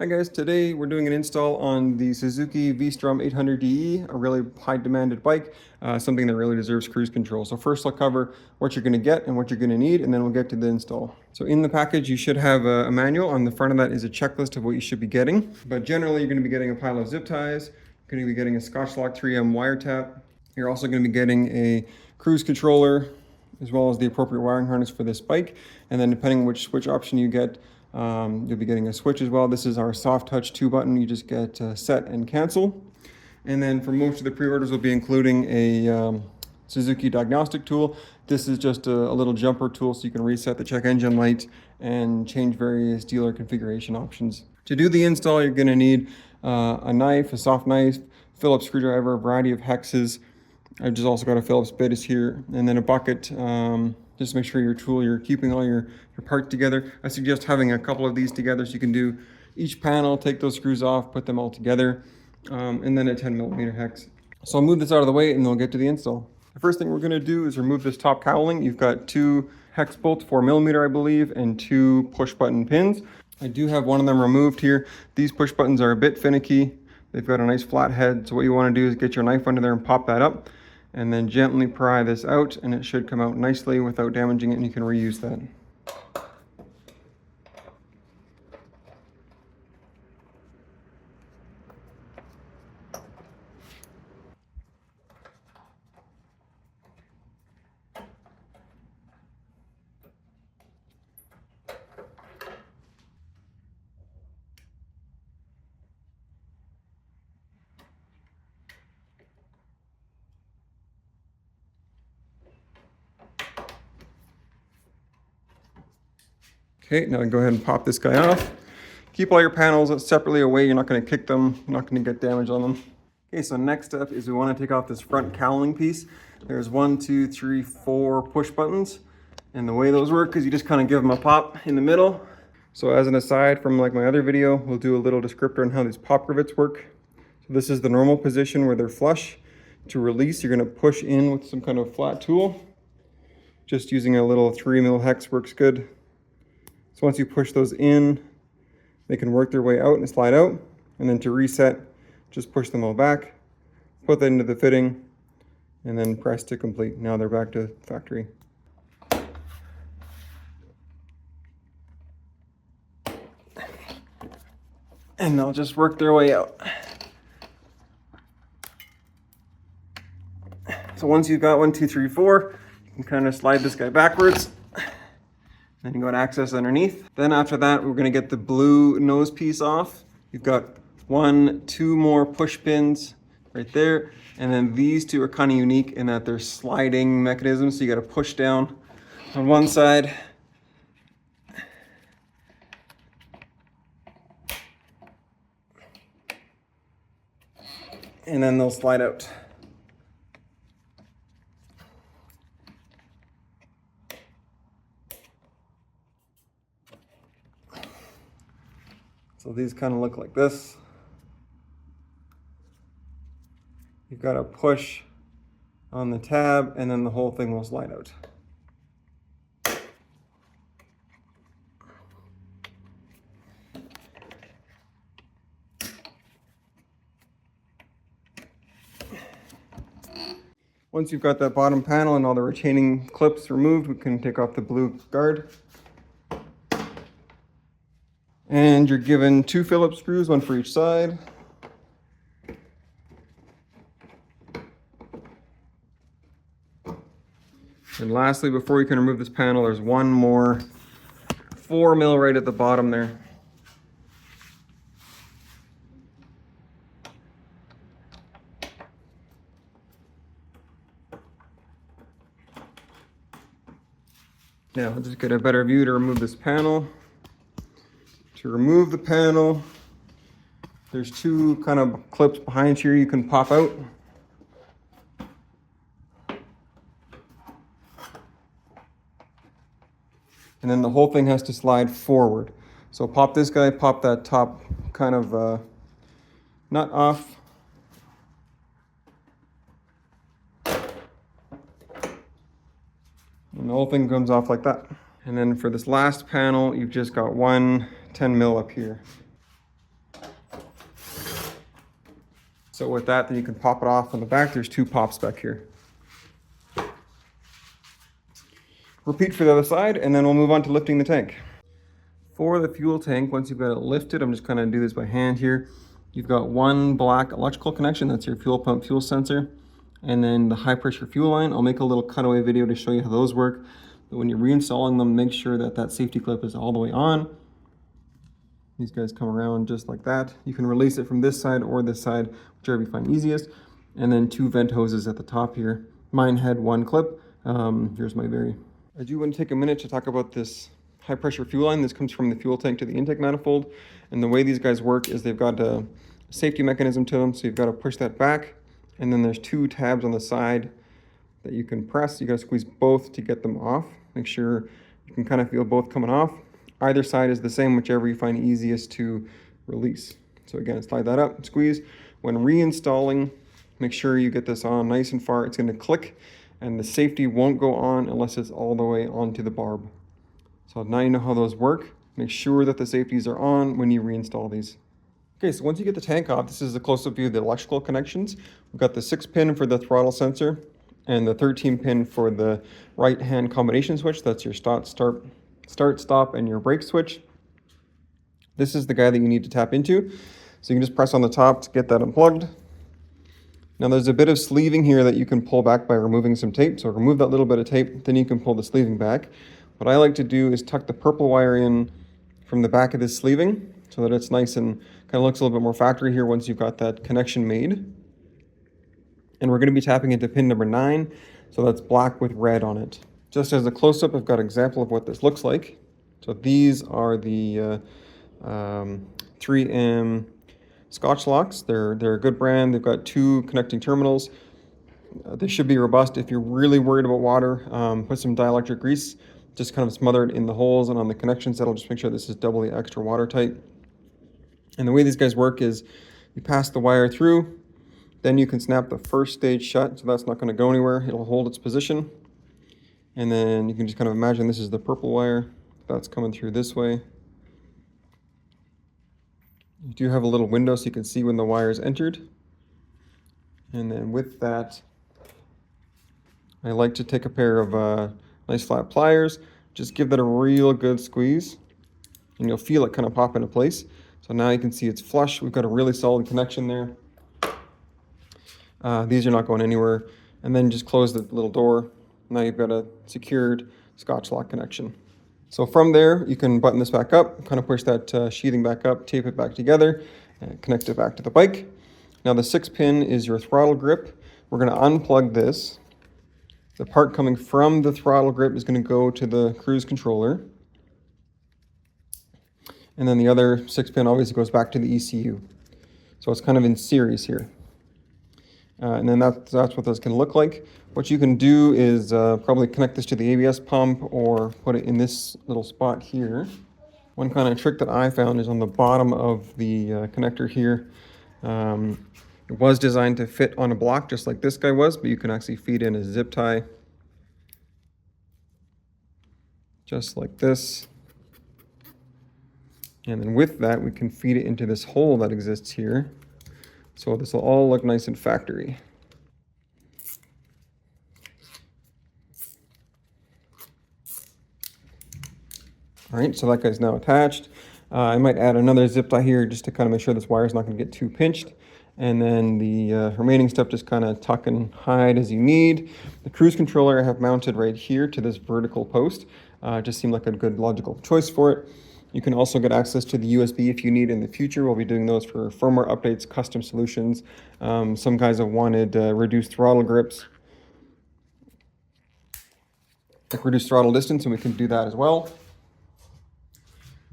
Hi guys, today we're doing an install on the Suzuki Strom 800DE, a really high demanded bike, something that really deserves cruise control. So first I'll cover what you're going to get and what you're going to need, and then we'll get to the install. So in the package you should have a manual. On the front of that is a checklist of what you should be getting. But generally you're going to be getting a pile of zip ties, you're going to be getting a Scotch-Lock 3M wiretap. You're also going to be getting a cruise controller, as well as the appropriate wiring harness for this bike. And then depending on which switch option you get, you'll be getting a switch as well. This is our soft touch 2 button. You just get set and cancel. And then for most of the pre-orders, we'll be including a Suzuki Diagnostic tool. This is just a little jumper tool so you can reset the check engine light and change various dealer configuration options. To do the install, you're going to need a knife, a soft knife, Phillips screwdriver, a variety of hexes. I've just also got a Phillips bit is here, and then a bucket. Just make sure you're keeping all your parts together. I suggest having a couple of these together so you can do each panel, take those screws off, put them all together, and then a 10mm hex. So I'll move this out of the way and then we'll get to the install. The first thing we're going to do is remove this top cowling. You've got 2 hex bolts, 4mm I believe, and 2 push button pins. I do have one of them removed here. These push buttons are a bit finicky. They've got a nice flat head, so what you want to do is get your knife under there and pop that up, and then gently pry this out, and it should come out nicely without damaging it, and you can reuse that. Okay, now go ahead and pop this guy off. Keep all your panels separately away. You're not going to kick them. You're not going to get damage on them. Okay, so next step is we want to take off this front cowling piece. There's 1, 2, 3, 4 push buttons. And the way those work is you just kind of give them a pop in the middle. So as an aside from like my other video, we'll do a little descriptor on how these pop rivets work. So this is the normal position where they're flush. To release, you're going to push in with some kind of flat tool. Just using a little 3mm hex works good. So once you push those in, they can work their way out and slide out. And then to reset, just push them all back, put that into the fitting, and then press to complete. Now they're back to factory. And they'll just work their way out. So once you've got 1, 2, 3, 4, you can kind of slide this guy backwards. Then you go to access underneath. Then after that, we're gonna get the blue nose piece off. You've got 1, 2 more push pins right there. And then these 2 are kind of unique in that they're sliding mechanisms. So you gotta push down on one side. And then they'll slide out. So these kind of look like this. You've got to push on the tab and then the whole thing will slide out. Once you've got that bottom panel and all the retaining clips removed, we can take off the blue guard. And you're given 2 Phillips screws, 1 for each side. And lastly, before we can remove this panel, there's 1 more 4mm right at the bottom there. Now, I'll just get a better view to remove this panel. To remove the panel, there's 2 kind of clips behind here you can pop out. And then the whole thing has to slide forward. So pop this guy, pop that top kind of nut off. And the whole thing comes off like that. And then for this last panel, you've just got 1 10mm up here. So with that, then you can pop it off on the back. There's 2 pops back here. Repeat for the other side, and then we'll move on to lifting the tank. For the fuel tank, once you've got it lifted, I'm just kind of do this by hand here. You've got one black electrical connection, that's your fuel pump fuel sensor, and then the high pressure fuel line. I'll make a little cutaway video to show you how those work. But when you're reinstalling them, make sure that that safety clip is all the way on. These guys come around just like that. You can release it from this side or this side, whichever you find easiest. And then 2 vent hoses at the top here. Mine had 1 clip. Here's my Very. I do want to take a minute to talk about this high pressure fuel line. This comes from the fuel tank to the intake manifold. And the way these guys work is they've got a safety mechanism to them. So you've got to push that back. And then there's 2 tabs on the side that you can press. You got to squeeze both to get them off. Make sure you can kind of feel both coming off. Either side is the same, whichever you find easiest to release. So again, slide that up, squeeze. When reinstalling, make sure you get this on nice and far. It's going to click, and the safety won't go on unless it's all the way onto the barb. So now you know how those work. Make sure that the safeties are on when you reinstall these. Okay, so once you get the tank off, this is a close-up view of the electrical connections. We've got the 6-pin for the throttle sensor and the 13-pin for the right-hand combination switch. That's your start, stop, and your brake switch. This is the guy that you need to tap into. So you can just press on the top to get that unplugged. Now there's a bit of sleeving here that you can pull back by removing some tape. So remove that little bit of tape, then you can pull the sleeving back. What I like to do is tuck the purple wire in from the back of this sleeving so that it's nice and kind of looks a little bit more factory here once you've got that connection made. And we're going to be tapping into pin number 9, so that's black with red on it. Just as a close-up, I've got an example of what this looks like. So these are the 3M Scotch locks. They're a good brand. They've got 2 connecting terminals. They should be robust. If you're really worried about water, put some dielectric grease, just kind of smother it in the holes and on the connections. That'll just make sure this is doubly extra watertight. And the way these guys work is you pass the wire through, then you can snap the first stage shut, so that's not going to go anywhere. It'll hold its position. And then you can just kind of imagine this is the purple wire. That's coming through this way. You do have a little window so you can see when the wire is entered. And then with that, I like to take a pair of nice flat pliers. Just give that a real good squeeze, and you'll feel it kind of pop into place. So now you can see it's flush. We've got a really solid connection there. These are not going anywhere. And then just close the little door. Now you've got a secured Scotch lock connection. So from there, you can button this back up, kind of push that sheathing back up, tape it back together, and connect it back to the bike. Now the 6-pin is your throttle grip. We're going to unplug this. The part coming from the throttle grip is going to go to the cruise controller. And then the other 6-pin obviously goes back to the ECU. So it's kind of in series here. And then that's what this can look like. What you can do is probably connect this to the ABS pump or put it in this little spot here. One kind of trick that I found is on the bottom of the connector here. It was designed to fit on a block just like this guy was, but you can actually feed in a zip tie. Just like this. And then with that, we can feed it into this hole that exists here. So this will all look nice and factory. All right, so that guy's now attached. I might add another zip tie here just to kind of make sure this wire is not going to get too pinched. And then the remaining stuff just kind of tuck and hide as you need. The cruise controller I have mounted right here to this vertical post. Just seemed like a good logical choice for it. You can also get access to the USB if you need in the future. We'll be doing those for firmware updates, custom solutions. Some guys have wanted reduced throttle grips, like reduced throttle distance, and we can do that as well.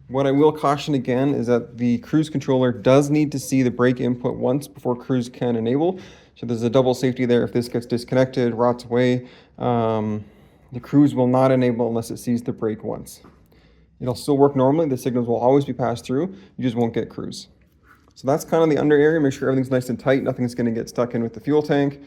What I will caution again is that the cruise controller does need to see the brake input once before cruise can enable. So there's a double safety there. If this gets disconnected, rots away, the cruise will not enable unless it sees the brake once. It'll still work normally. The signals will always be passed through. You just won't get cruise. So that's kind of the under area. Make sure everything's nice and tight. Nothing's going to get stuck in with the fuel tank.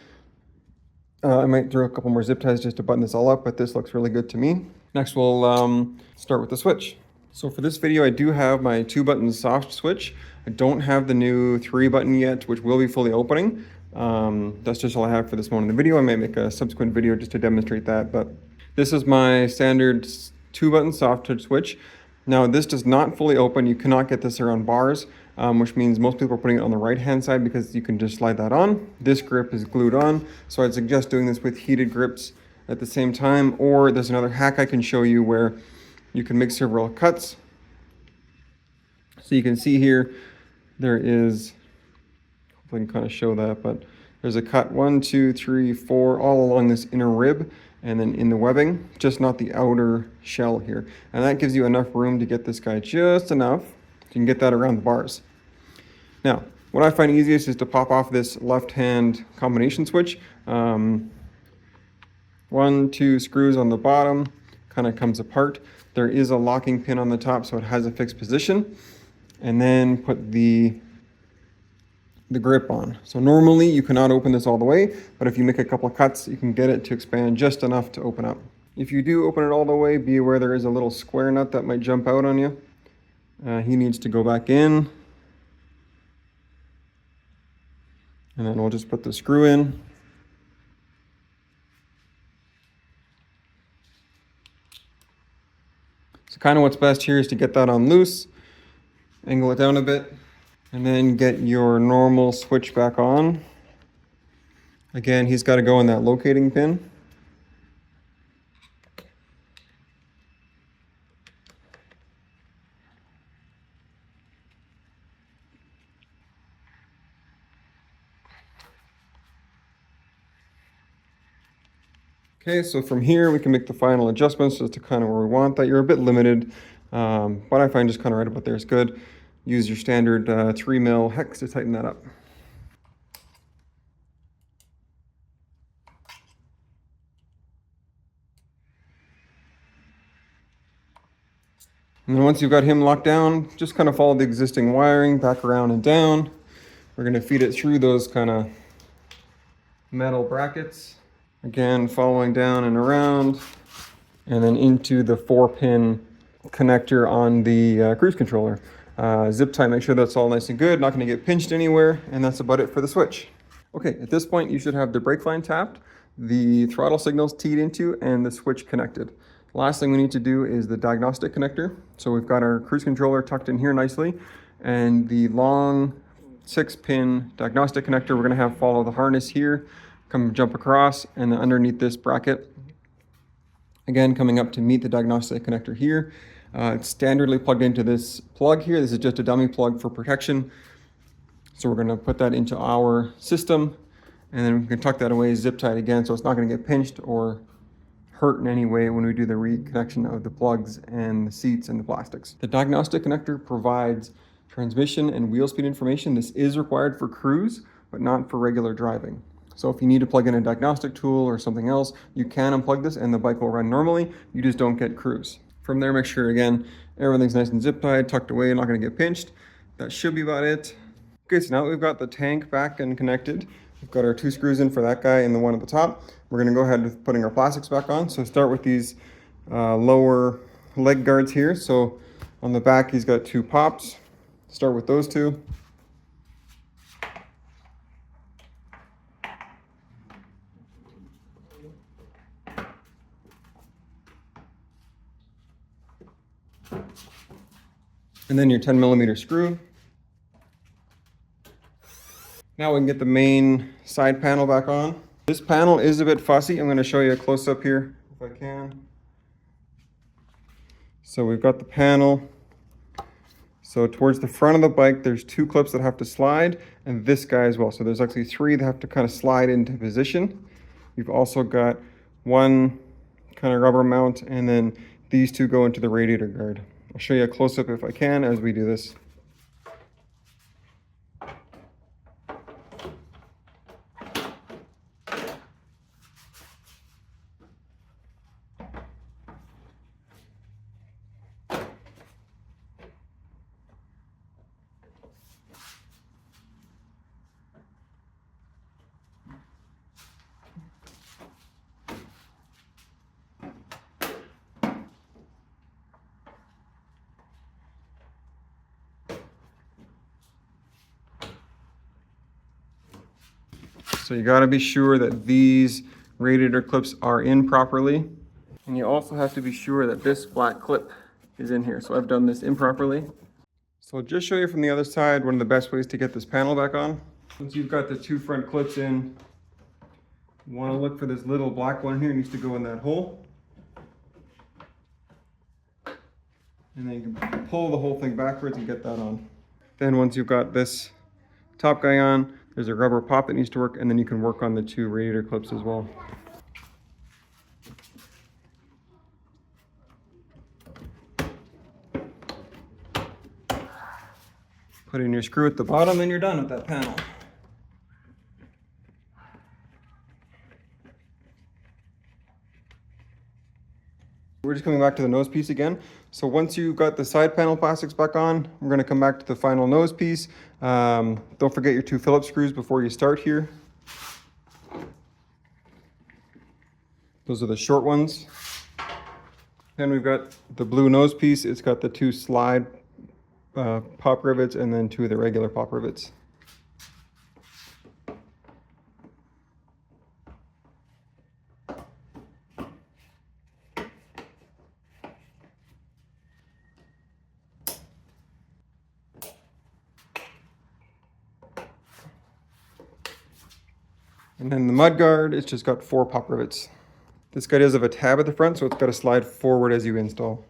I might throw a couple more zip ties just to button this all up, but this looks really good to me. Next, we'll start with the switch. So for this video, I do have my 2-button soft switch. I don't have the new 3-button yet, which will be fully opening. That's just all I have for this moment in the video. I may make a subsequent video just to demonstrate that, but this is my standard 2-button soft touch switch. Now this does not fully open. You cannot get this around bars, which means most people are putting it on the right-hand side because you can just slide that on. This grip is glued on, so I'd suggest doing this with heated grips at the same time, or there's another hack I can show you where you can make several cuts. So you can see here, there is, hopefully I can kind of show that, but there's a cut 1, 2, 3, 4, all along this inner rib, and then in the webbing, just not the outer shell here. And that gives you enough room to get this guy just enough. You can get that around the bars. Now, what I find easiest is to pop off this left-hand combination switch. 1, 2 screws on the bottom, kind of comes apart. There is a locking pin on the top, so it has a fixed position. And then put the grip on. So normally you cannot open this all the way, but if you make a couple of cuts, you can get it to expand just enough to open up. If you do open it all the way, be aware there is a little square nut that might jump out on you. He needs to go back in. And then we'll just put the screw in. So kind of what's best here is to get that on loose, angle it down a bit, and then get your normal switch back on. Again, he's got to go in that locating pin. Okay, so from here we can make the final adjustments as to kind of where we want that. You're a bit limited, but I find just kind of right about there is good. Use your standard 3mm hex to tighten that up. And then once you've got him locked down, just kind of follow the existing wiring back around and down. We're going to feed it through those kind of metal brackets. Again, following down and around, and then into the 4-pin connector on the cruise controller. Zip tie, make sure that's all nice and good, not going to get pinched anywhere, and that's about it for the switch. Okay, at this point you should have the brake line tapped, the throttle signals teed into, and the switch connected. Last thing we need to do is the diagnostic connector. So we've got our cruise controller tucked in here nicely, and the long 6-pin diagnostic connector we're going to have follow the harness here, come jump across, and then underneath this bracket, again coming up to meet the diagnostic connector here. It's standardly plugged into this plug here. This is just a dummy plug for protection. So we're going to put that into our system, and then we can tuck that away, zip tie it again, so it's not going to get pinched or hurt in any way when we do the reconnection of the plugs and the seats and the plastics. The diagnostic connector provides transmission and wheel speed information. This is required for cruise, but not for regular driving. So if you need to plug in a diagnostic tool or something else, you can unplug this and the bike will run normally. You just don't get cruise. From there, make sure, again, everything's nice and zip tied, tucked away, not going to get pinched. That should be about it. Okay, so now that we've got the tank back and connected, we've got our 2 screws in for that guy and the one at the top. We're going to go ahead with putting our plastics back on. So start with these lower leg guards here. So on the back, he's got 2 pops. Start with those 2. And then your 10mm screw. Now we can get the main side panel back on. This panel is a bit fussy. I'm going to show you a close-up here if I can. So we've got the panel. So towards the front of the bike, there's 2 clips that have to slide, and this guy as well. So there's actually 3 that have to kind of slide into position. You've also got 1 kind of rubber mount, and then these 2 go into the radiator guard. I'll show you a close-up if I can as we do this. So you gotta be sure that these radiator clips are in properly. And you also have to be sure that this black clip is in here. So I've done this improperly. So I'll just show you from the other side one of the best ways to get this panel back on. Once you've got the two front clips in, you want to look for this little black one here. It needs to go in that hole. And then you can pull the whole thing backwards and get that on. Then once you've got this top guy on, there's a rubber pop that needs to work, and then you can work on the two radiator clips as well. Put in your screw at the bottom and you're done with that panel. We're just coming back to the nose piece again. So once you've got the side panel plastics back on, we're going to come back to the final nose piece. Don't forget your two Phillips screws before you start here. Those are the short ones. Then we've got the blue nose piece. It's got the two slide pop rivets and then two of the regular pop rivets. And then the mud guard, it's just got 4 pop rivets. This guy does have a tab at the front, so it's got to slide forward as you install.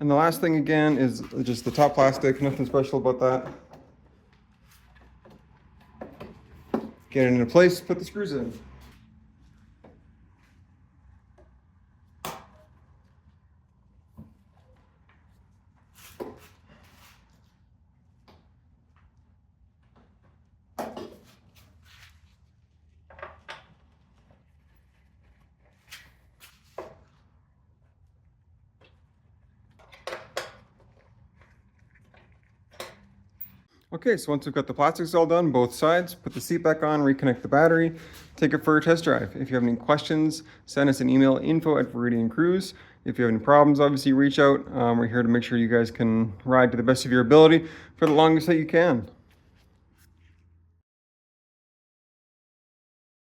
And the last thing again is just the top plastic, nothing special about that. Get it into place, put the screws in. Okay, so once we've got the plastics all done, both sides, put the seat back on, reconnect the battery, take it for a test drive. If you have any questions, send us an email, info@Veridian Cruise. If you have any problems, obviously reach out. We're here to make sure you guys can ride to the best of your ability for the longest that you can.